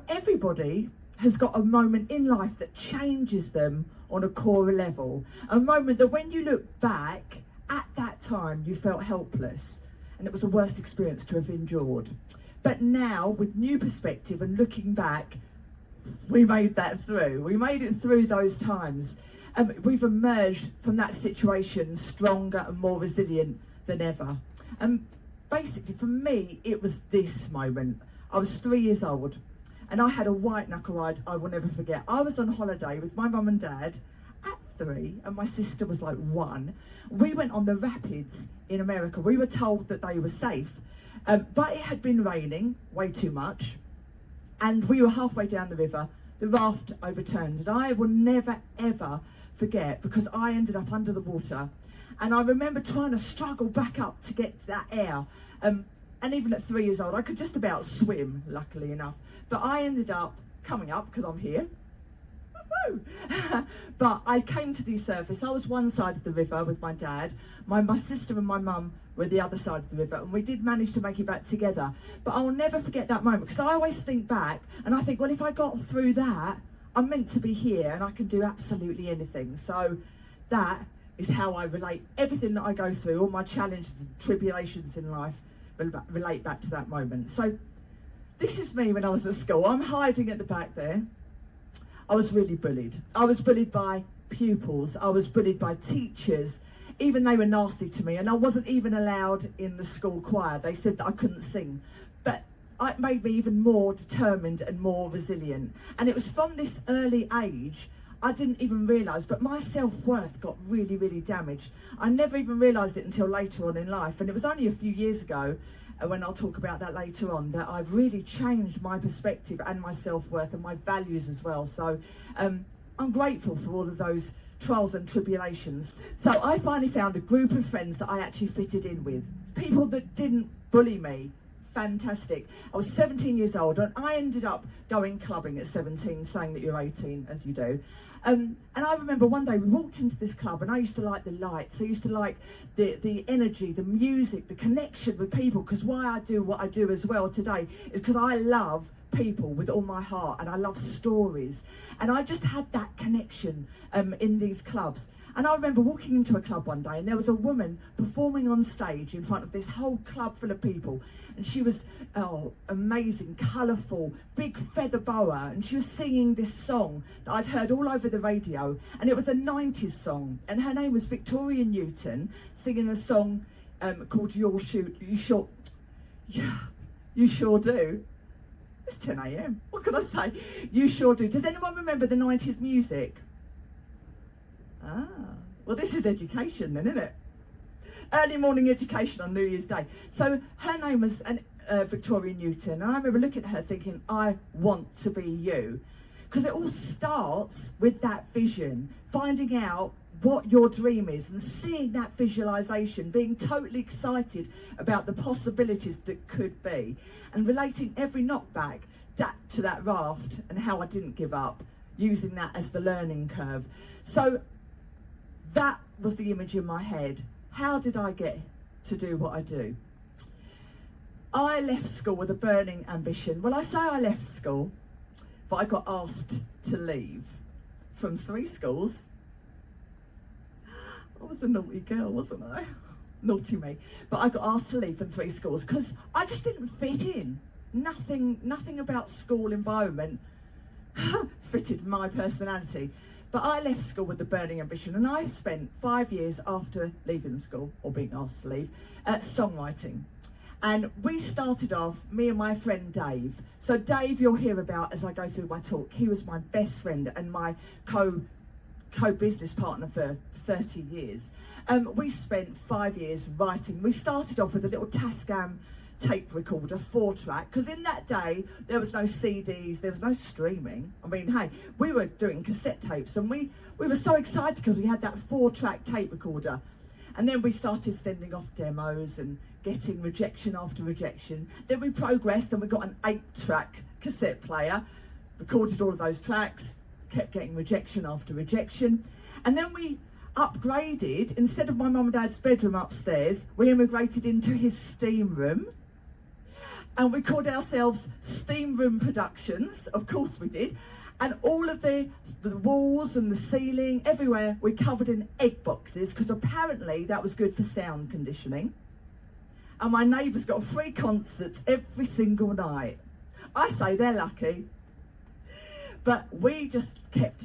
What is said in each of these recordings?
everybody has got a moment in life that changes them on a core level. A moment that when you look back, at that time you felt helpless and it was the worst experience to have endured. But now, with new perspective and looking back, we made that through. We made it through those times. We've emerged from that situation stronger and more resilient than ever. And basically for me, it was this moment. I was 3 years old and I had a white knuckle ride I will never forget. I was on holiday with my mum and dad at 3 and my sister was like 1. We went on the rapids in America. We were told that they were safe, but it had been raining way too much and we were halfway down the river. The raft overturned and I will never ever forget, because I ended up under the water and I remember trying to struggle back up to get to that air. And even at 3 years old, I could just about swim, luckily enough. But I ended up coming up because I'm here. But I came to the surface. I was one side of the river with my dad. My sister and my mum were the other side of the river, and we did manage to make it back together. But I'll never forget that moment, because I always think back and I think, well, if I got through that, I'm meant to be here and I can do absolutely anything. So that is how I relate everything that I go through, all my challenges and tribulations in life, relate back to that moment. So this is me when I was at school. I'm hiding at the back there. I was really bullied. I was bullied by pupils. I was bullied by teachers. Even they were nasty to me, and I wasn't even allowed in the school choir. They said that I couldn't sing. But it made me even more determined and more resilient. And it was from this early age, I didn't even realise, but my self-worth got really, really damaged. I never even realised it until later on in life. And it was only a few years ago, when I'll talk about that later on, that I've really changed my perspective and my self-worth and my values as well. So I'm grateful for all of those trials and tribulations. So I finally found a group of friends that I actually fitted in with. People that didn't bully me. Fantastic. I was 17 years old and I ended up going clubbing at 17, saying that you're 18, as you do. And I remember one day we walked into this club and I used to like the lights. I used to like the energy, the music, the connection with people, because why I do what I do as well today is because I love people with all my heart and I love stories. And I just had that connection in these clubs. And I remember walking into a club one day and there was a woman performing on stage in front of this whole club full of people. And she was amazing, colourful, big feather boa. And she was singing this song that I'd heard all over the radio. And it was a 90s song. And her name was Victoria Newton, singing a song called You Sure Do. It's 10 a.m. What can I say? You sure do. Does anyone remember the 90s music? Ah, well, this is education then, isn't it? Early morning education on New Year's Day. So her name was Victoria Newton, and I remember looking at her thinking, I want to be you. Because it all starts with that vision, finding out what your dream is and seeing that visualization, being totally excited about the possibilities that could be, and relating every knockback to that raft and how I didn't give up, using that as the learning curve. So that was the image in my head. How did I get to do what I do? I left school with a burning ambition. Well, I say I left school, but I got asked to leave from 3 schools. I was a naughty girl, wasn't I? Naughty me. But I got asked to leave from 3 schools because I just didn't fit in. Nothing about school environment fitted my personality. But I left school with a burning ambition, and I spent 5 years after leaving school, or being asked to leave, songwriting. And we started off, me and my friend Dave. So Dave, you'll hear about as I go through my talk. He was my best friend and my co-business partner for 30 years. We spent 5 years writing. We started off with a little Tascam tape recorder, 4-track, because in that day there was no CDs, there was no streaming. I mean, hey, we were doing cassette tapes, and we were so excited because we had that 4-track tape recorder. And then we started sending off demos and getting rejection after rejection. Then we progressed and we got an 8-track cassette player, recorded all of those tracks, kept getting rejection after rejection. And then we upgraded. Instead of my mum and dad's bedroom upstairs, we immigrated into his steam room. and we called ourselves Steam Room Productions. Of course we did. And all of the walls and the ceiling, everywhere, we covered in egg boxes, because apparently that was good for sound conditioning. And my neighbours got free concerts every single night. I say they're lucky. But we just kept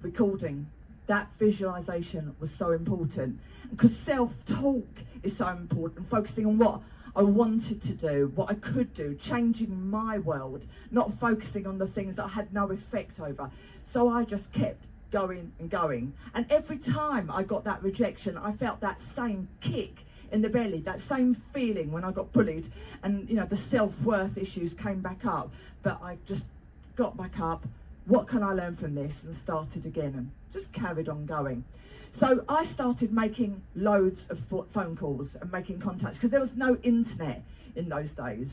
recording. That visualisation was so important, because self-talk is so important, focusing on what I wanted to do, what I could do, changing my world, not focusing on the things that I had no effect over. So I just kept going and going. And every time I got that rejection, I felt that same kick in the belly, that same feeling when I got bullied, and you know, the self-worth issues came back up. But I just got back up. What can I learn from this? And started again and just carried on going. So I started making loads of phone calls and making contacts, because there was no internet in those days.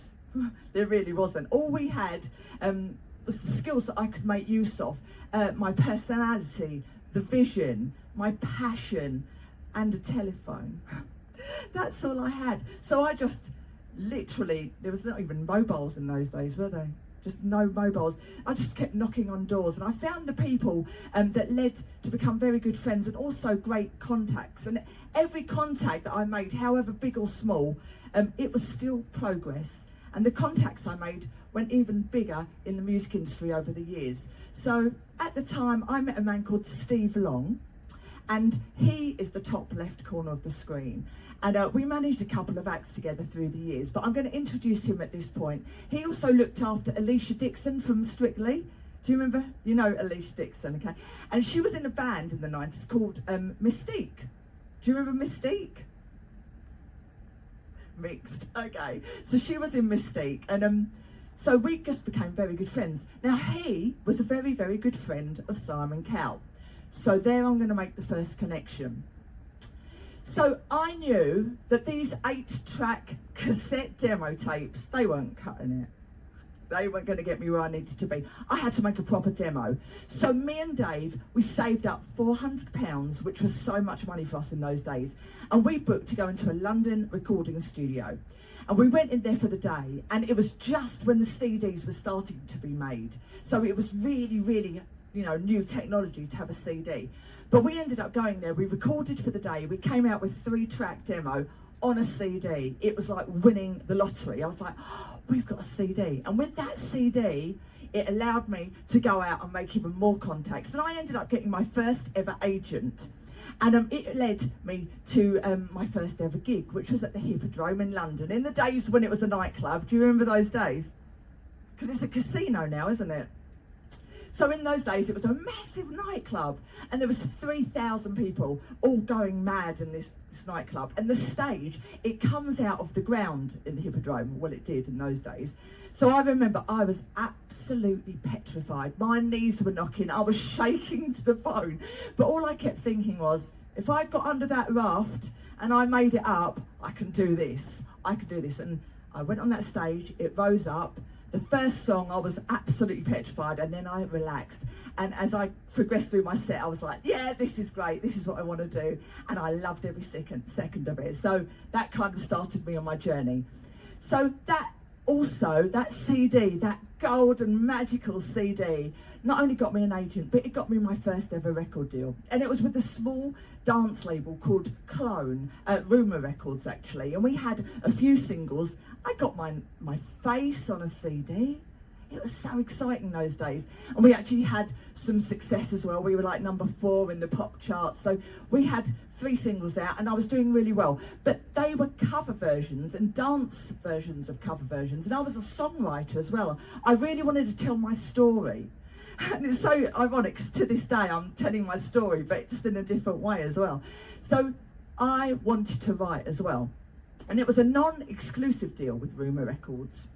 There really wasn't. All we had was the skills that I could make use of, my personality, the vision, my passion, and a telephone. That's all I had. So I just literally, there was not even mobiles in those days, were there? Just no mobiles. I just kept knocking on doors, and I found the people that led to become very good friends, and also great contacts. And every contact that I made, however big or small, it was still progress. And the contacts I made went even bigger in the music industry over the years. So at the time, I met a man called Steve Long, and he is the top left corner of the screen. And we managed a couple of acts together through the years, but I'm going to introduce him at this point. He also looked after Alicia Dixon from Strictly. Do you remember? You know Alicia Dixon, okay? And she was in a band in the 90s called Mystique. Do you remember Mystique? Mixed, okay. So she was in Mystique, and so we just became very good friends. Now he was a very, very good friend of Simon Cowell. So there I'm going to make the first connection. So I knew that these 8-track cassette demo tapes, they weren't cutting it. They weren't going to get me where I needed to be. I had to make a proper demo. So me and Dave, we saved up £400, which was so much money for us in those days. And we booked to go into a London recording studio. And we went in there for the day, and it was just when the CDs were starting to be made. So it was really, really, you know, new technology to have a CD. But we ended up going there, we recorded for the day, we came out with 3-track demo on a CD. It was like winning the lottery. I was like, oh, we've got a CD. And with that CD, it allowed me to go out and make even more contacts. And I ended up getting my first ever agent. And it led me to my first ever gig, which was at the Hippodrome in London, in the days when it was a nightclub. Do you remember those days? Because it's a casino now, isn't it? So in those days, it was a massive nightclub, and there was 3,000 people all going mad in this nightclub. And the stage, it comes out of the ground in the Hippodrome. Well, it did in those days. So I remember I was absolutely petrified. My knees were knocking. I was shaking to the bone. But all I kept thinking was, if I got under that raft and I made it up, I can do this. I can do this. And I went on that stage. It rose up. The first song, I was absolutely petrified, and then I relaxed. And as I progressed through my set, I was like, yeah, this is great. This is what I want to do. And I loved every second of it. So that kind of started me on my journey. So that CD, that golden magical CD, not only got me an agent, but it got me my first ever record deal. And it was with a small dance label called Clone, Rumour Records actually. And we had a few singles. I got my face on a CD. It was so exciting those days. And we actually had some success as well. We were like number 4 in the pop charts. So we had 3 singles out, and I was doing really well. But they were cover versions and dance versions of cover versions. And I was a songwriter as well. I really wanted to tell my story. And it's so ironic, because to this day I'm telling my story, but just in a different way as well. So I wanted to write as well. And it was a non-exclusive deal with Rumour Records.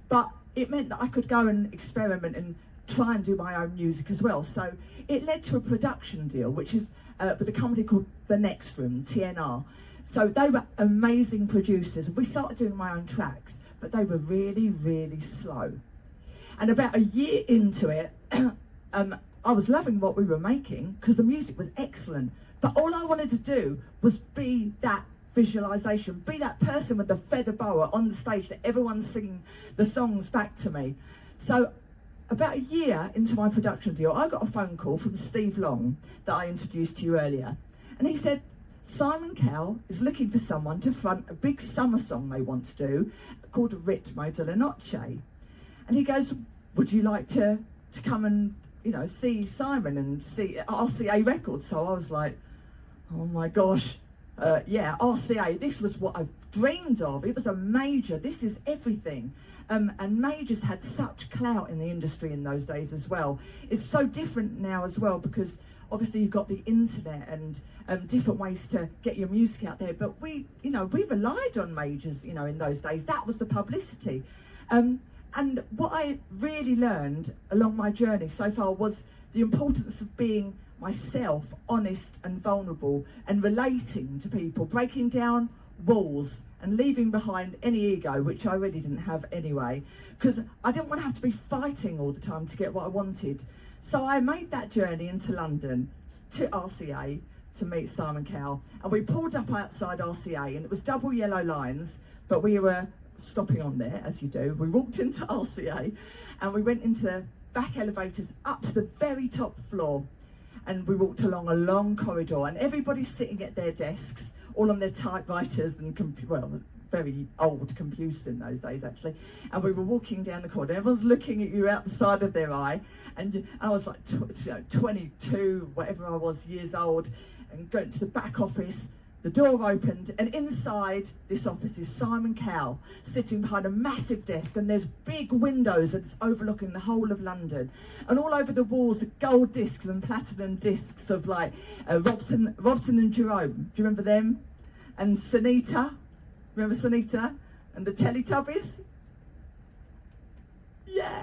But it meant that I could go and experiment and try and do my own music as well. So it led to a production deal, which is with a company called The Next Room, TNR. So they were amazing producers. We started doing my own tracks, but they were really, really slow. And about a year into it, I was loving what we were making, because the music was excellent. But all I wanted to do was be that visualization, be that person with the feather boa on the stage that everyone's singing the songs back to me. So about a year into my production deal, I got a phone call from Steve Long that I introduced to you earlier. And he said, Simon Cowell is looking for someone to front a big summer song they want to do called Ritmo de la Noche. And he goes, would you like to come and, you know, see Simon and see RCA Records? So I was like, oh my gosh, yeah, RCA, this was what I dreamed of. It was a major, this is everything. And majors had such clout in the industry in those days as well. It's so different now as well, because obviously you've got the internet and different ways to get your music out there. But we relied on majors, you know, in those days. That was the publicity. And what I really learned along my journey so far was the importance of being myself, honest and vulnerable, and relating to people, breaking down walls and leaving behind any ego, which I really didn't have anyway, because I didn't want to have to be fighting all the time to get what I wanted. So I made that journey into London to RCA to meet Simon Cowell, and we pulled up outside RCA, and it was double yellow lines, but we were stopping on there, as you do. We walked into RCA, and we went into back elevators up to the very top floor, and we walked along a long corridor, and everybody's sitting at their desks, all on their typewriters and very old computers in those days actually. And we were walking down the corridor. Everyone's looking at you out the side of their eye, and I was like 22, whatever I was, years old, and going to the back office. The door opened, and inside this office is Simon Cowell sitting behind a massive desk, and there's big windows and it's overlooking the whole of London, and all over the walls are gold discs and platinum discs of like Robson and Jerome. Do you remember them? And Sunita, remember Sunita? And the Teletubbies? Yeah,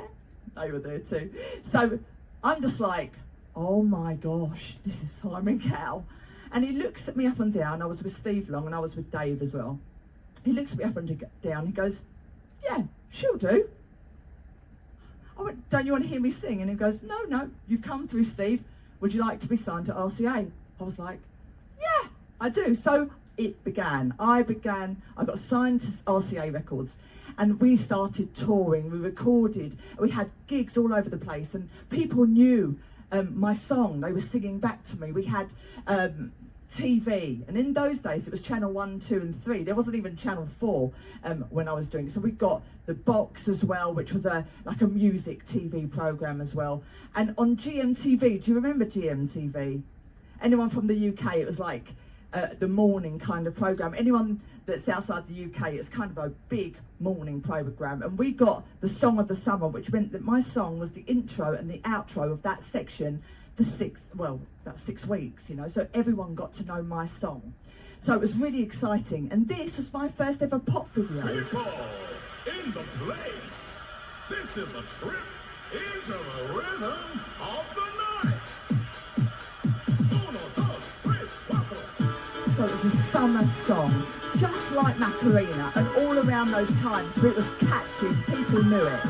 they were there too. So I'm just like, oh my gosh, this is Simon Cowell. And he looks at me up and down. I was with Steve Long and I was with Dave as well. He looks at me up and down. He goes, yeah, she'll do. I went, don't you want to hear me sing? And he goes, no, you've come through, Steve. Would you like to be signed to RCA? I was like, yeah, I do. So it began. I got signed to RCA Records, and we started touring. We recorded. We had gigs all over the place, and people knew my song. They were singing back to me. We had TV, and in those days it was channel 1, 2 and 3. There wasn't even channel 4 when I was doing it. So we got the Box as well, which was like a music TV program as well. And on GMTV, do you remember GMTV? Anyone from the UK? It was like the morning kind of program. Anyone that's outside the UK, it's kind of a big morning program. And we got the song of the summer, which meant that my song was the intro and the outro of that section for about 6 weeks, you know, so everyone got to know my song. So it was really exciting, and this was my first ever pop video. People in the place, this is a trip into the rhythm of the night. Uno, dos, tres, cuatro. So it was a summer song, just like Macarena, and all around those times where it was catchy, people knew it.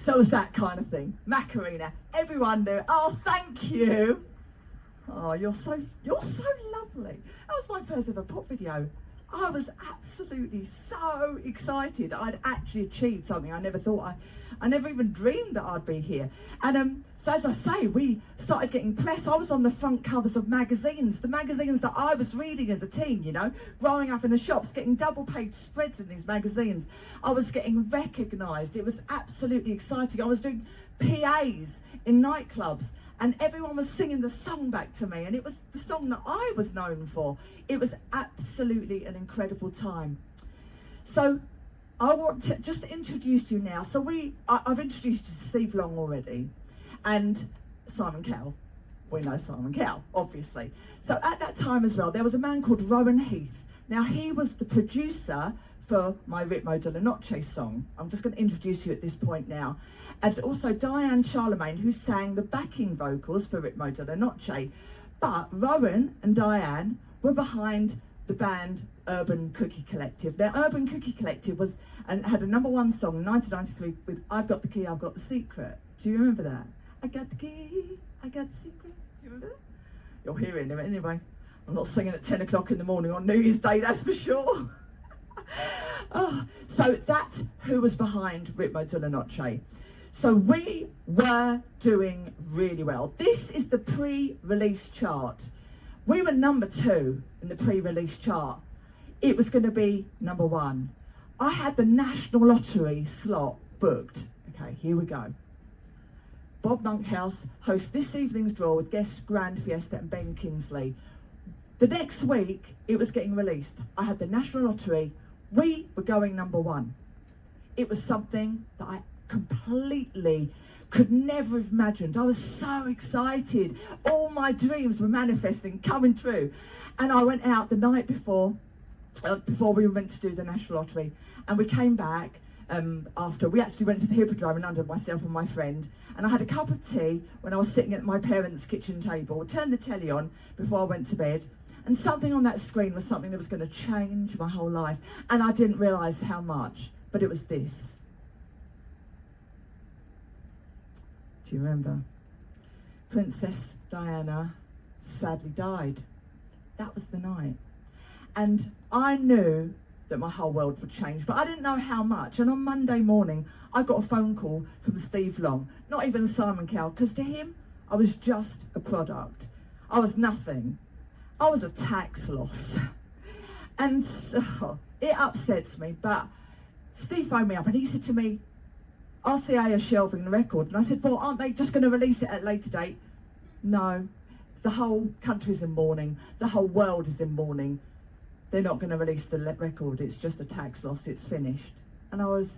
So it was that kind of thing. Macarena, everyone knew. Oh, thank you. Oh, you're so lovely. That was my first ever pop video. I was absolutely so excited. I'd actually achieved something I never even dreamed that I'd be here. And so as I say, we started getting press. I was on the front covers of magazines, the magazines that I was reading as a teen, you know, growing up in the shops, getting double page spreads in these magazines. I was getting recognised. It was absolutely exciting. I was doing PAs in nightclubs, and everyone was singing the song back to me, and it was the song that I was known for. It was absolutely an incredible time. So I want to just introduce you now. So I've introduced you to Steve Long already, and Simon Cowell. We know Simon Cowell, obviously. So at that time as well, there was a man called Rowan Heath. Now, he was the producer for my Ritmo della Noche song. I'm just going to introduce you at this point now. And also Diane Charlemagne, who sang the backing vocals for Ritmo della Noche. But Rowan and Diane were behind the band Urban Cookie Collective. Now, Urban Cookie Collective was and had a #1 song in 1993 with I've Got the Key, I've Got the Secret. Do you remember that? I got the key, I got the secret. Do you remember that? You're hearing it anyway. I'm not singing at 10 o'clock in the morning on New Year's Day, that's for sure. Oh, so that's who was behind Ritmo della Noche. So we were doing really well. This is the pre-release chart. We were #2 in the pre-release chart. It was going to be #1. I had the National Lottery slot booked. Okay, here we go. Bob Monkhouse hosts this evening's draw with guests Grand Fiesta and Ben Kingsley. The next week, it was getting released. I had the National Lottery. We were going #1. It was something that I completely could never have imagined. I was so excited. All my dreams were manifesting, coming true. And I went out the night before we went to do the National Lottery, and we came back after. We actually went to the Hippodrome in London, myself and my friend, and I had a cup of tea when I was sitting at my parents' kitchen table, turned the telly on before I went to bed, and something on that screen was something that was going to change my whole life, and I didn't realise how much, but it was this. Do you remember? Princess Diana sadly died. That was the night. And I knew that my whole world would change, but I didn't know how much. And on Monday morning, I got a phone call from Steve Long, not even Simon Cowell, because to him, I was just a product. I was nothing. I was a tax loss. And so, it upsets me, but Steve phoned me up and he said to me, RCA are shelving the record. And I said, well, aren't they just going to release it at a later date? No, the whole country's in mourning. The whole world is in mourning. They're not going to release the record. It's just a tax loss. It's finished. And I was,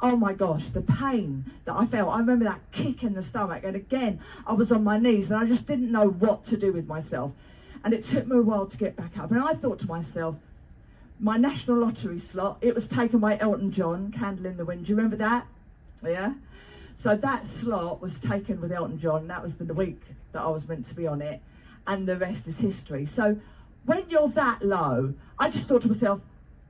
oh my gosh, the pain that I felt. I remember that kick in the stomach. And again, I was on my knees and I just didn't know what to do with myself. And it took me a while to get back up. And I thought to myself, my National Lottery slot, it was taken by Elton John, Candle in the Wind. Do you remember that? Yeah? So that slot was taken with Elton John. That was the week that I was meant to be on it. And the rest is history. So when you're that low, I just thought to myself,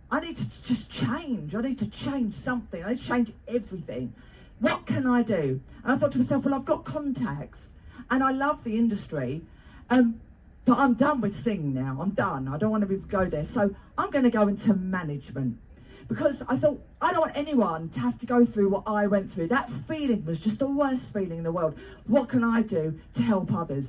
I need to just change. I need to change something. I need to change everything. What can I do? And I thought to myself, well, I've got contacts and I love the industry, but I'm done with singing now. I'm done. I don't want to go there. So I'm going to go into management, because I thought, I don't want anyone to have to go through what I went through. That feeling was just the worst feeling in the world. What can I do to help others?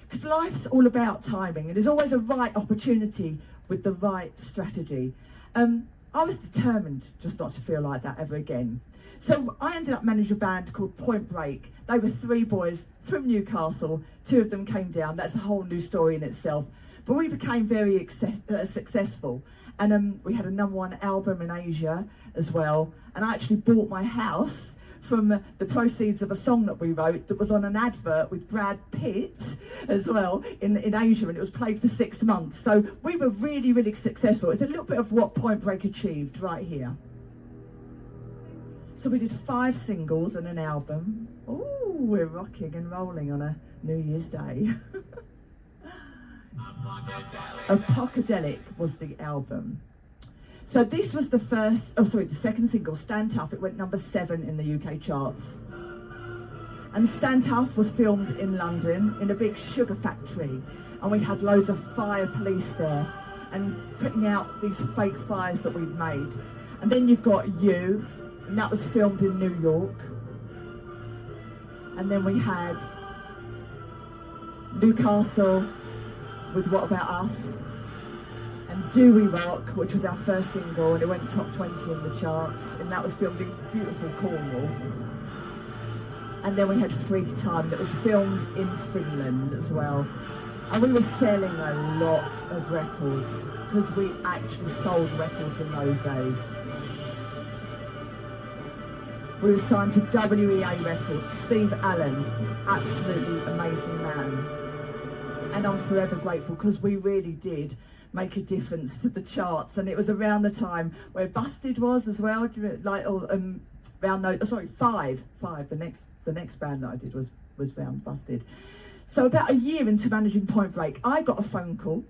Because life's all about timing, and there's always a right opportunity with the right strategy. I was determined just not to feel like that ever again. So I ended up managing a band called Point Break. They were 3 boys from Newcastle. 2 of them came down. That's a whole new story in itself. But we became very successful. And we had a #1 album in Asia as well. And I actually bought my house from the proceeds of a song that we wrote that was on an advert with Brad Pitt as well in Asia, and it was played for 6 months. So we were really, really successful. It's a little bit of what Point Break achieved right here. So we did 5 singles and an album. Oh, we're rocking and rolling on a New Year's Day. Apocadelic was the album. So this was the second single, Stand Tough. It went #7 in the UK charts. And Stand Tough was filmed in London in a big sugar factory. And we had loads of fire police there and putting out these fake fires that we'd made. And then you've got You, and that was filmed in New York. And then we had Newcastle with What About Us, and Do We Rock, which was our first single, and it went top 20 in the charts, and that was filmed in beautiful Cornwall. And then we had Free Time that was filmed in Finland as well. And we were selling a lot of records because we actually sold records in those days. We were signed to WEA Records. Steve Allen, absolutely amazing man. And I'm forever grateful because we really did make a difference to the charts. And it was around the time where Busted was as well, like Five. The next band that I did was Round Busted. So about a year into managing Point Break, I got a phone call.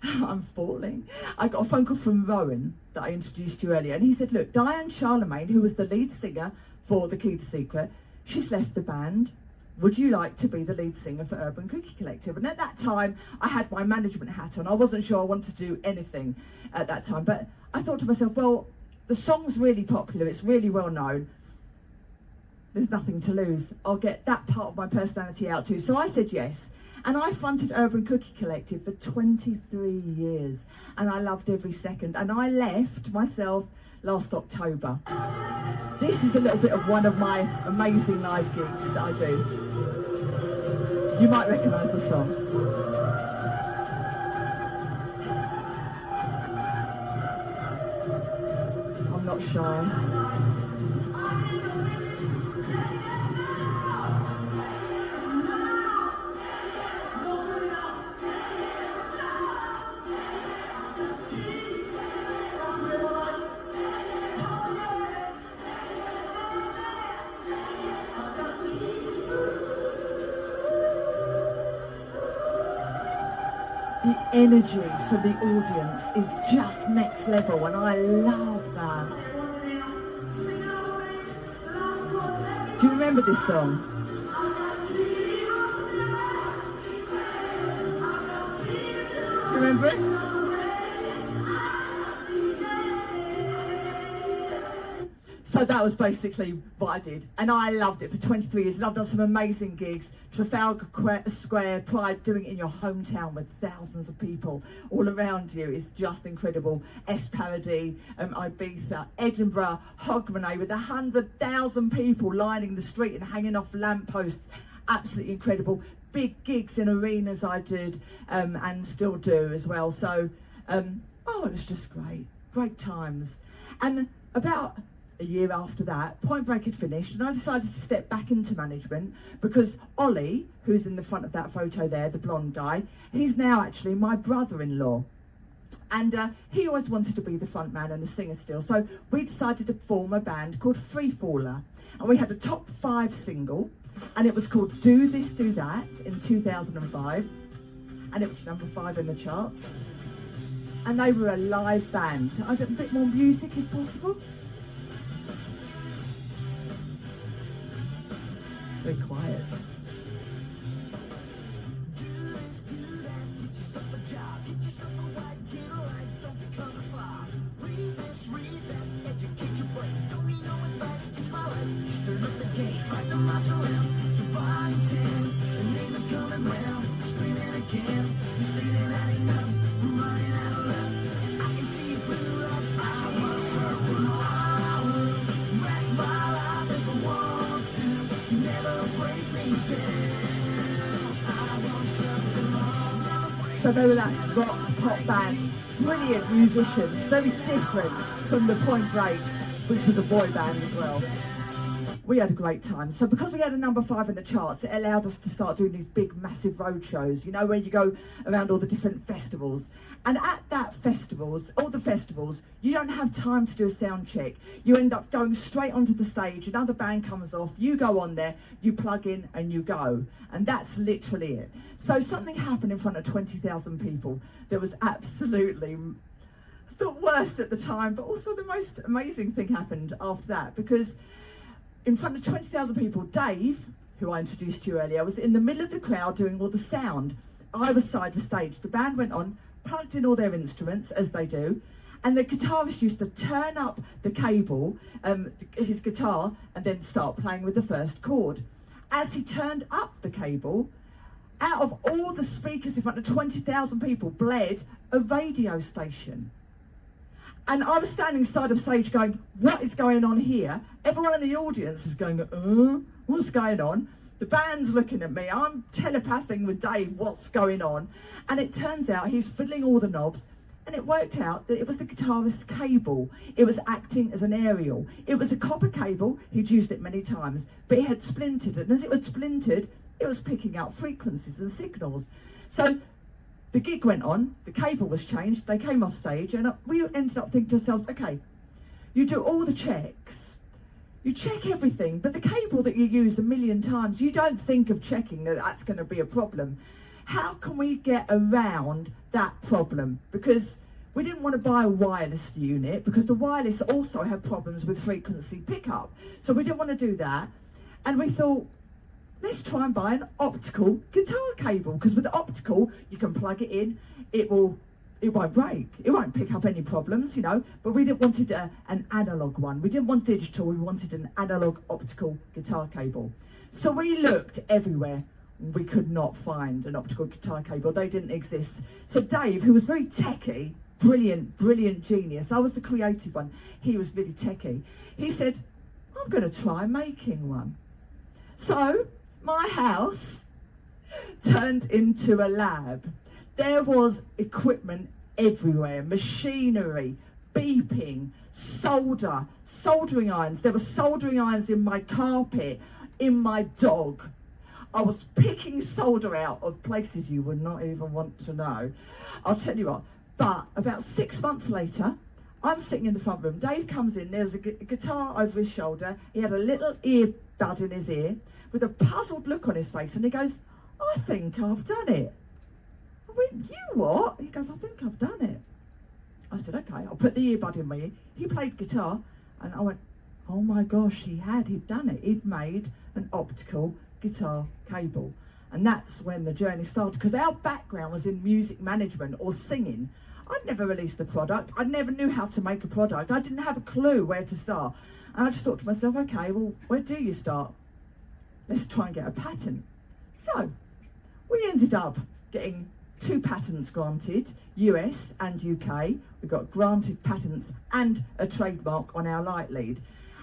I'm falling. I got a phone call from Rowan that I introduced you earlier, and he said, look, Diane Charlemagne, who was the lead singer for The Key to Secret, she's left the band. Would you like to be the lead singer for Urban Cookie Collective? And at that time, I had my management hat on. I wasn't sure I wanted to do anything at that time, but I thought to myself, well, the song's really popular, it's really well known. There's nothing to lose. I'll get that part of my personality out too. So I said yes. And I fronted Urban Cookie Collective for 23 years. And I loved every second. And I left myself last October. This is a little bit of one of my amazing live gigs that I do. You might recognise the song. I'm not shy. The energy for the audience is just next level, and I love that. Do you remember this song? Do you remember it? So that was basically what I did, and I loved it for 23 years, and I've done some amazing gigs. Trafalgar Square, Pride, doing it in your hometown with thousands of people all around you is just incredible. S-Parody, Ibiza, Edinburgh, Hogmanay with 100,000 people lining the street and hanging off lampposts. Absolutely incredible. Big gigs in arenas I did and still do as well. So, it was just great times. And about a year after that, Point Break had finished, and I decided to step back into management because Ollie, who's in the front of that photo there, the blonde guy, he's now actually my brother-in-law. And he always wanted to be the front man and the singer still. So we decided to form a band called Free Faller. And we had a top 5 single, and it was called Do This, Do That in 2005. And it was number 5 in the charts. And they were a live band. I did a bit more music if possible. Very quiet. So they were that rock pop band, brilliant musicians, very different from the Point Break, which was a boy band as well. We had a great time. So because we had a number 5 in the charts, it allowed us to start doing these big, massive road shows, you know, where you go around all the different festivals. And at all the festivals, you don't have time to do a sound check. You end up going straight onto the stage, another band comes off, you go on there, you plug in and you go. And that's literally it. So something happened in front of 20,000 people that was absolutely the worst at the time, but also the most amazing thing happened after that, because in front of 20,000 people, Dave, who I introduced to you earlier, was in the middle of the crowd doing all the sound. I was side of stage. The band went on, plugged in all their instruments, as they do, and the guitarist used to turn up the cable, his guitar, and then start playing with the first chord. As he turned up the cable, out of all the speakers in front of 20,000 people bled a radio station. And I was standing side of stage going, what is going on here? Everyone in the audience is going, what's going on? The band's looking at me. I'm telepathing with Dave, what's going on? And it turns out he's fiddling all the knobs. And it worked out that it was the guitarist's cable. It was acting as an aerial. It was a copper cable. He'd used it many times, but it had splintered. And as it was splintered, it was picking up frequencies and signals. So the gig went on, the cable was changed, they came off stage, and we ended up thinking to ourselves, okay, you do all the checks, you check everything, but the cable that you use 1,000,000 times, you don't think of checking that that's going to be a problem. How can we get around that problem? Because we didn't want to buy a wireless unit, because the wireless also had problems with frequency pickup. So we didn't want to do that. And we thought, let's try and buy an optical guitar cable, because with the optical, you can plug it in, it won't break, it won't pick up any problems, you know, but we didn't wanted an analog one. We didn't want digital, we wanted an analog optical guitar cable. So we looked everywhere. We could not find an optical guitar cable, they didn't exist. So Dave, who was very techie, brilliant genius, I was the creative one, he was really techie, he said, I'm going to try making one. So my house turned into a lab. There was equipment everywhere, machinery, beeping, soldering irons. There were soldering irons in my carpet, in my dog. I was picking solder out of places you would not even want to know. I'll tell you what, but about 6 months later, I'm sitting in the front room. Dave comes in, there was a guitar over his shoulder. He had a little earbud in his ear with a puzzled look on his face, and he goes, I think I've done it. I went, you what? He goes, I think I've done it. I said, okay, I'll put the earbud in my ear. He played guitar, and I went, oh my gosh, he'd done it. He'd made an optical guitar cable. And that's when the journey started, because our background was in music management or singing. I'd never released a product. I never knew how to make a product. I didn't have a clue where to start. And I just thought to myself, okay, well, where do you start? Let's try and get a patent. So we ended up getting 2 patents granted, US and UK. We got granted patents and a trademark on our Lightlead.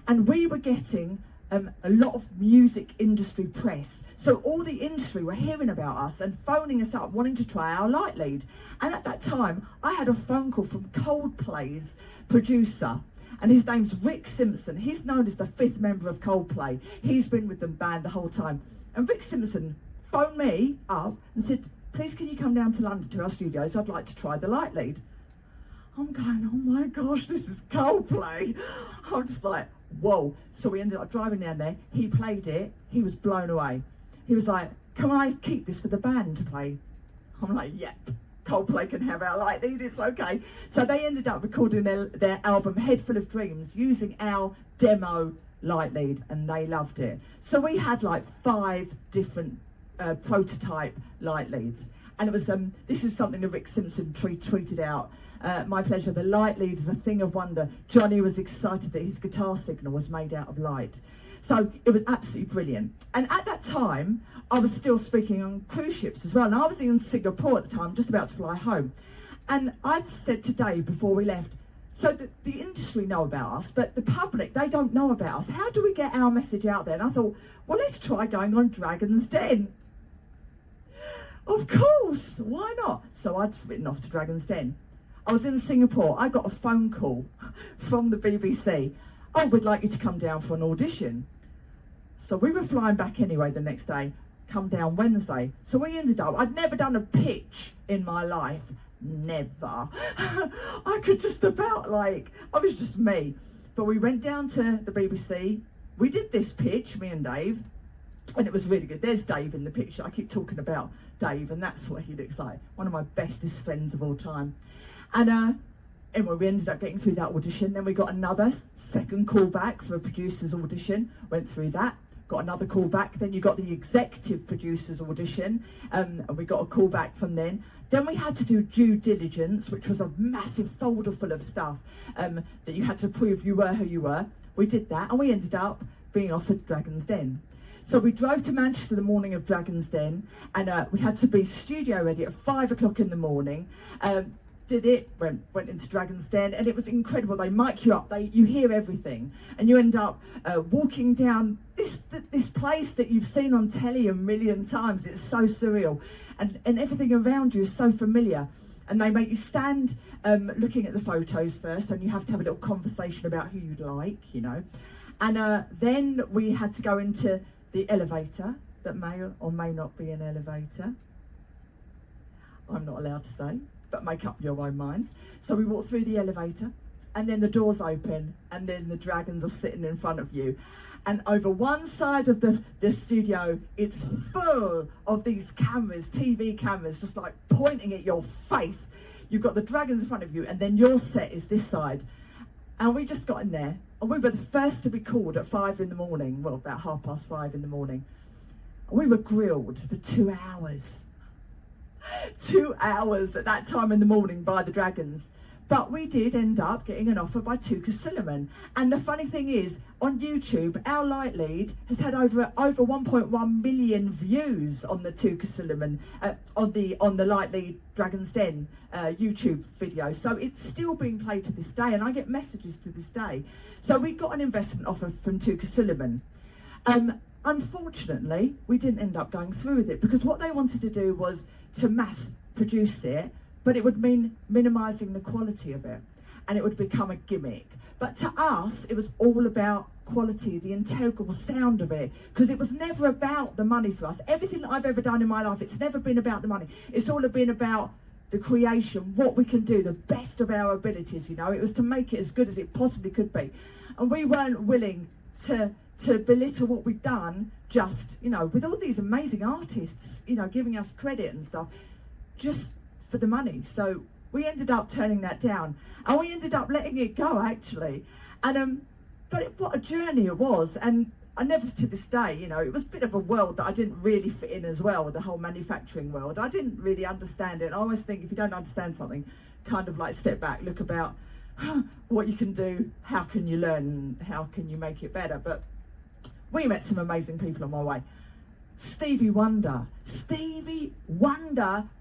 And we were getting a lot of music industry press. So all the industry were hearing about us and phoning us up, wanting to try our Lightlead. And at that time, I had a phone call from Coldplay's producer, and his name's Rick Simpson. He's known as the 5th member of Coldplay. He's been with the band the whole time. And Rick Simpson phoned me up and said, please can you come down to London to our studios? I'd like to try the Lightlead. I'm going, oh my gosh, this is Coldplay. I'm just like, whoa. So we ended up driving down there. He played it. He was blown away. He was like, can I keep this for the band to play? I'm like, yep. Coldplay can have our Lightlead, it's okay. So they ended up recording their album Head Full of Dreams using our demo Lightlead, and they loved it. So we had like 5 different prototype Lightleads, and it was this is something that Rick Simpson tweeted out. My pleasure, the Lightlead is a thing of wonder. Johnny was excited that his guitar signal was made out of light. So it was absolutely brilliant. And at that time, I was still speaking on cruise ships as well. And I was in Singapore at the time, just about to fly home. And I'd said to Dave before we left, so the industry know about us, but the public, they don't know about us. How do we get our message out there? And I thought, well, let's try going on Dragon's Den. Of course, why not? So I'd written off to Dragon's Den. I was in Singapore. I got a phone call from the BBC. Oh, we'd like you to come down for an audition. So we were flying back anyway the next day, come down Wednesday. So we ended up, I'd never done a pitch in my life, never. I could just about I was just me. But we went down to the BBC, we did this pitch, me and Dave, and it was really good. There's Dave in the picture. I keep talking about Dave, and that's what he looks like. One of my bestest friends of all time. And anyway, we ended up getting through that audition. Then we got another second call back for a producer's audition, went through that. Got another call back, then you got the executive producer's audition, and we got a call back from then. Then we had to do due diligence, which was a massive folder full of stuff that you had to prove you were who you were. We did that, and we ended up being offered Dragon's Den. So we drove to Manchester the morning of Dragon's Den, and we had to be studio ready at 5 o'clock in the morning. did it, went into Dragon's Den, and it was incredible. They mic you up, you hear everything, and you end up walking down this place that you've seen on telly a million times. It's so surreal, and everything around you is so familiar. And they make you stand looking at the photos first, and you have to have a little conversation about who you'd like, you know. And then we had to go into the elevator, that may or may not be an elevator. I'm not allowed to say, but make up your own minds. So we walk through the elevator, and then the doors open, and then the dragons are sitting in front of you. And over one side of the studio, it's full of these cameras, TV cameras, just like pointing at your face. You've got the dragons in front of you, and then your set is this side. And we just got in there, and we were the first to be called at 5 in the morning, well, about 5:30 in the morning. And we were grilled for 2 hours. 2 hours at that time in the morning by the dragons. But we did end up getting an offer by Tuka Suleiman. And the funny thing is, on YouTube, our Lightlead has had over 1.1 million views on the Tuka Suleiman, on the Lightlead Dragon's Den YouTube video. So it's still being played to this day, and I get messages to this day. So we got an investment offer from Tuka Suleiman. Unfortunately, we didn't end up going through with it, because what they wanted to do was to mass produce it, but it would mean minimising the quality of it, and it would become a gimmick. But to us, it was all about quality, the integral sound of it, because it was never about the money for us. Everything that I've ever done in my life, it's never been about the money. It's all been about the creation, what we can do, the best of our abilities, you know. It was to make it as good as it possibly could be. And we weren't willing to belittle what we'd done, just, you know, with all these amazing artists, you know, giving us credit and stuff, just for the money. So we ended up turning that down, and we ended up letting it go, actually. And but what a journey it was. And I never, to this day, you know, it was a bit of a world that I didn't really fit in as well, the whole manufacturing world. I didn't really understand it. I always think, if you don't understand something, kind of like step back, look about what you can do, how can you learn, how can you make it better. But we met some amazing people on my way. Stevie Wonder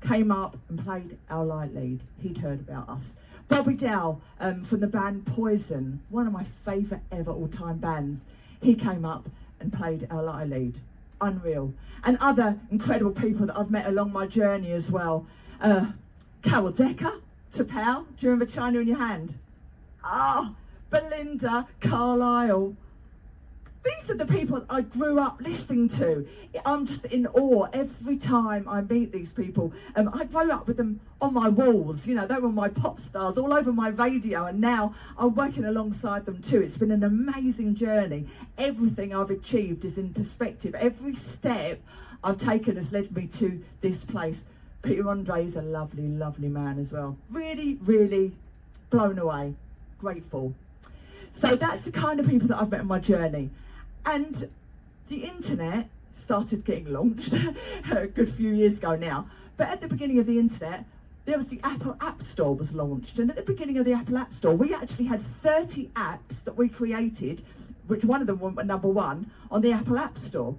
came up and played our Lightlead. He'd heard about us. Bobby Dowell from the band Poison, one of my favourite ever all-time bands, he came up and played our Lightlead. Unreal. And other incredible people that I've met along my journey as well. Carol Decker, Tapao, do you remember China in Your Hand? Belinda Carlisle. These are the people I grew up listening to. I'm just in awe every time I meet these people. I grew up with them on my walls, you know, they were my pop stars all over my radio, and now I'm working alongside them too. It's been an amazing journey. Everything I've achieved is in perspective. Every step I've taken has led me to this place. Peter Andre is a lovely, lovely man as well. Really, really blown away, grateful. So that's the kind of people that I've met on my journey. And the internet started getting launched a good few years ago now. But at the beginning of the internet, there was the Apple App Store was launched. And at the beginning of the Apple App Store, we actually had 30 apps that we created, which one of them went #1 on the Apple App Store.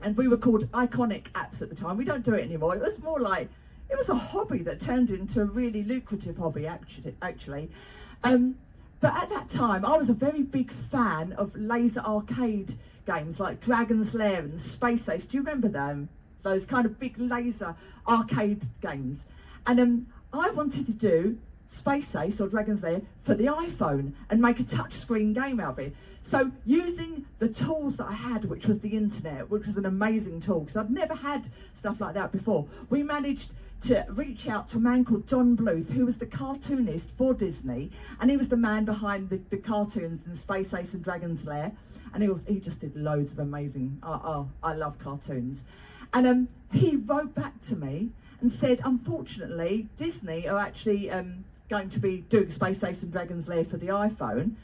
And we were called iconic apps at the time. We don't do it anymore. It was more like, it was a hobby that turned into a really lucrative hobby, actually. But at that time, I was a very big fan of laser arcade games like Dragon's Lair and Space Ace. Do you remember them? Those kind of big laser arcade games. And I wanted to do Space Ace or Dragon's Lair for the iPhone and make a touchscreen game out of it. So using the tools that I had, which was the internet, which was an amazing tool, because I'd never had stuff like that before, we managed to reach out to a man called Don Bluth, who was the cartoonist for Disney, and he was the man behind the cartoons in Space Ace and Dragon's Lair, and he just did loads of amazing, I love cartoons. And he wrote back to me and said, unfortunately, Disney are actually going to be doing Space Ace and Dragon's Lair for the iPhone.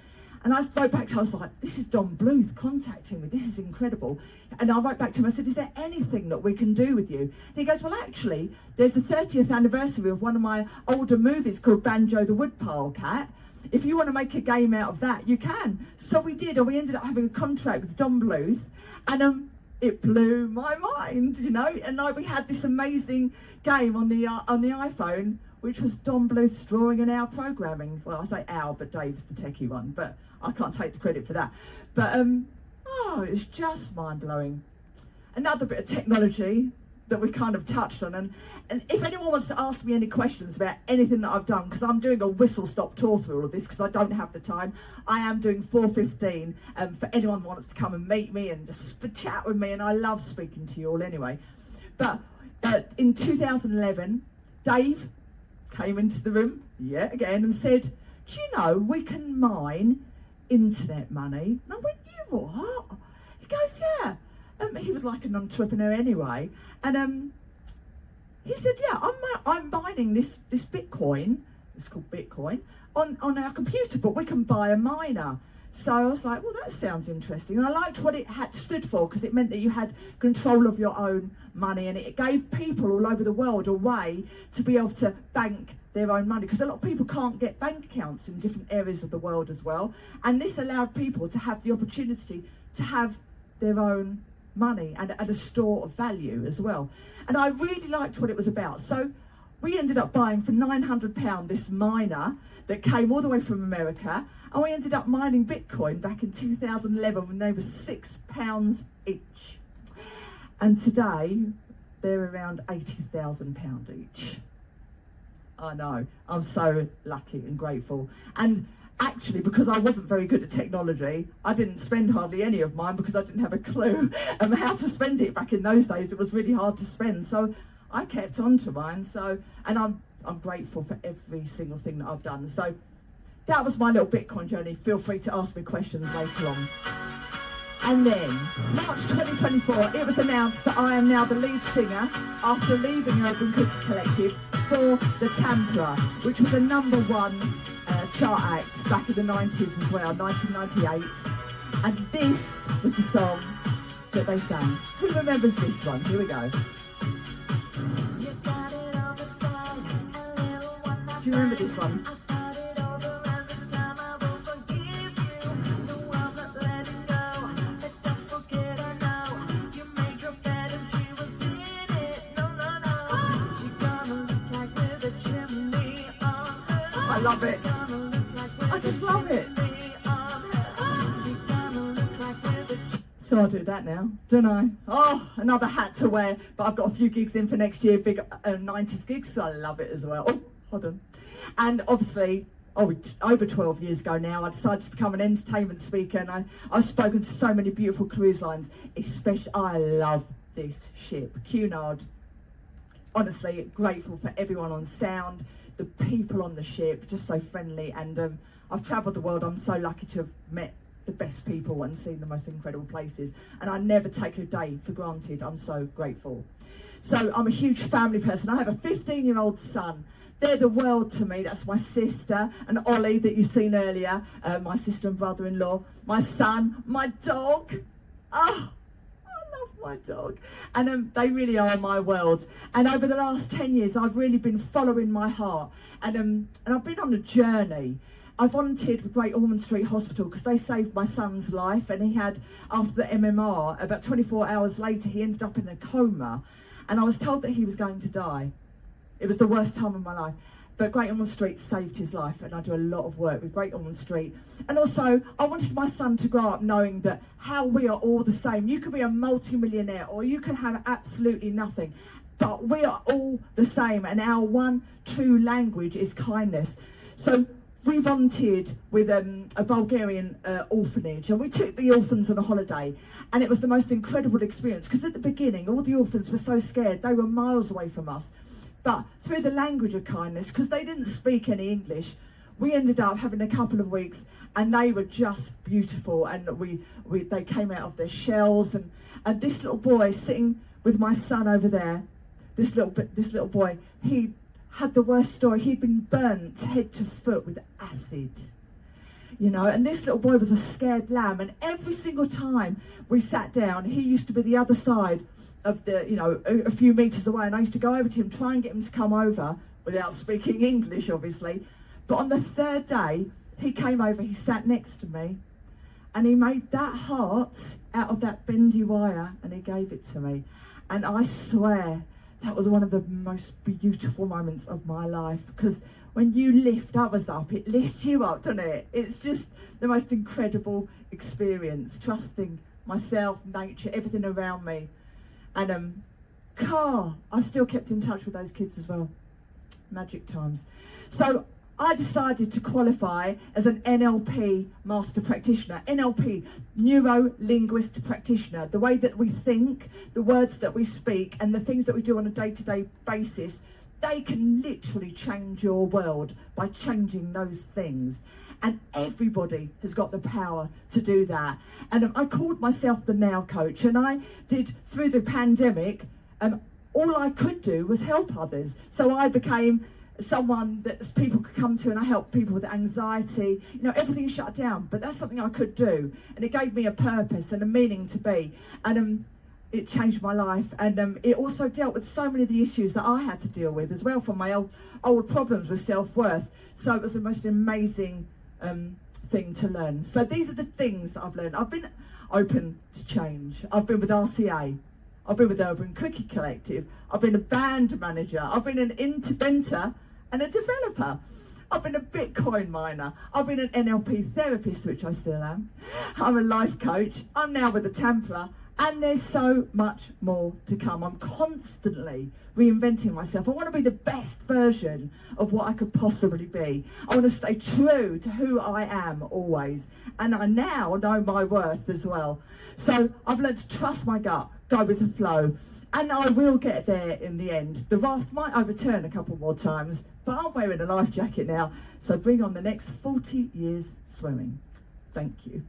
And I wrote back to him, I was like, this is Don Bluth contacting me, this is incredible. And I wrote back to him, I said, is there anything that we can do with you? And he goes, well, actually, there's the 30th anniversary of one of my older movies called Banjo the Woodpile Cat. If you want to make a game out of that, you can. So we did, and we ended up having a contract with Don Bluth, and it blew my mind, you know. And we had this amazing game on the iPhone which was Don Bluth's drawing and our programming. Well, I say our, but Dave's the techie one, but I can't take the credit for that. But it was just mind-blowing. Another bit of technology that we kind of touched on, and if anyone wants to ask me any questions about anything that I've done, because I'm doing a whistle-stop tour through all of this because I don't have the time, I am doing 4:15 for anyone who wants to come and meet me and just chat with me, and I love speaking to you all anyway. But in 2011, Dave came into the room yet again and said, do you know we can mine internet money? And I went, you what? He goes, yeah. He was like an entrepreneur anyway, and he said, yeah, I'm mining this Bitcoin, it's called Bitcoin, on our computer, but we can buy a miner. So I was like, well, that sounds interesting. And I liked what it stood for, because it meant that you had control of your own money, and it gave people all over the world a way to be able to bank their own money, because a lot of people can't get bank accounts in different areas of the world as well. And this allowed people to have the opportunity to have their own money and a store of value as well. And I really liked what it was about. So we ended up buying for £900 this miner that came all the way from America, and we ended up mining Bitcoin back in 2011 when they were £6 each. And today they're around £80,000 each. I know, I'm so lucky and grateful. And actually, because I wasn't very good at technology, I didn't spend hardly any of mine because I didn't have a clue how to spend it back in those days. It was really hard to spend, so I kept on to mine. And I'm grateful for every single thing that I've done. So that was my little Bitcoin journey. Feel free to ask me questions later on. And then, March 2024, it was announced that I am now the lead singer after leaving Urban Cookie Collective for the Tamperer, which was a #1 chart act back in the 90s as well, 1998. And this was the song that they sang. Who remembers this one? Here we go. Do you remember this one? I love it. I just love it. So I'll do that now, don't I? Oh, another hat to wear, but I've got a few gigs in for next year, big 90s gigs, so I love it as well. Oh, hold on. And obviously, over 12 years ago now, I decided to become an entertainment speaker, and I've spoken to so many beautiful cruise lines, especially, I love this ship, Cunard. Honestly, grateful for everyone on sound, the people on the ship, just so friendly, and I've travelled the world. I'm so lucky to have met the best people and seen the most incredible places, and I never take a day for granted. I'm so grateful. So I'm a huge family person. I have a 15-year-old son. They're the world to me. That's my sister and Ollie that you've seen earlier, my sister and brother-in-law, my son, my dog. Oh, my dog, and they really are my world. And over the last 10 years I've really been following my heart, and I've been on a journey. I volunteered with Great Ormond Street Hospital because they saved my son's life, and he had, after the MMR, about 24 hours later he ended up in a coma, and I was told that he was going to die. It was the worst time of my life. But Great Ormond Street saved his life, and I do a lot of work with Great Ormond Street. And also, I wanted my son to grow up knowing that how we are all the same. You could be a multi-millionaire, or you can have absolutely nothing, but we are all the same, and our one true language is kindness. So we volunteered with a Bulgarian orphanage, and we took the orphans on a holiday, and it was the most incredible experience, because at the beginning, all the orphans were so scared. They were miles away from us. But through the language of kindness, because they didn't speak any English, we ended up having a couple of weeks, and they were just beautiful. And they came out of their shells, and this little boy sitting with my son over there, this little boy, he had the worst story. He'd been burnt head to foot with acid, you know. And this little boy was a scared lamb. And every single time we sat down, he used to be the other side of the, you know, a few meters away, and I used to go over to him, try and get him to come over without speaking English, obviously. But on the third day, he came over, he sat next to me, and he made that heart out of that bendy wire, and he gave it to me. And I swear that was one of the most beautiful moments of my life, because when you lift others up, it lifts you up, doesn't it? It's just the most incredible experience, trusting myself, nature, everything around me. And I've still kept in touch with those kids as well. Magic times. So I decided to qualify as an NLP master practitioner. NLP, neuro-linguist practitioner. The way that we think, the words that we speak, and the things that we do on a day-to-day basis, they can literally change your world by changing those things. And everybody has got the power to do that. And I called myself the Now Coach, and I did, through the pandemic, all I could do was help others. So I became someone that people could come to, and I helped people with anxiety. You know, everything shut down, but that's something I could do, and it gave me a purpose and a meaning to be. And it changed my life, and it also dealt with so many of the issues that I had to deal with as well, from my old problems with self-worth. So it was the most amazing thing to learn. So these are the things that I've learned. I've been open to change. I've been with RCA. I've been with Urban Cookie Collective. I've been a band manager. I've been an inventor and a developer. I've been a Bitcoin miner. I've been an NLP therapist, which I still am. I'm a life coach. I'm now with the Tamperer. And there's so much more to come. I'm constantly reinventing myself. I want to be the best version of what I could possibly be. I want to stay true to who I am always. And I now know my worth as well. So I've learned to trust my gut, go with the flow. And I will get there in the end. The raft might overturn a couple more times, but I'm wearing a life jacket now. So bring on the next 40 years swimming. Thank you.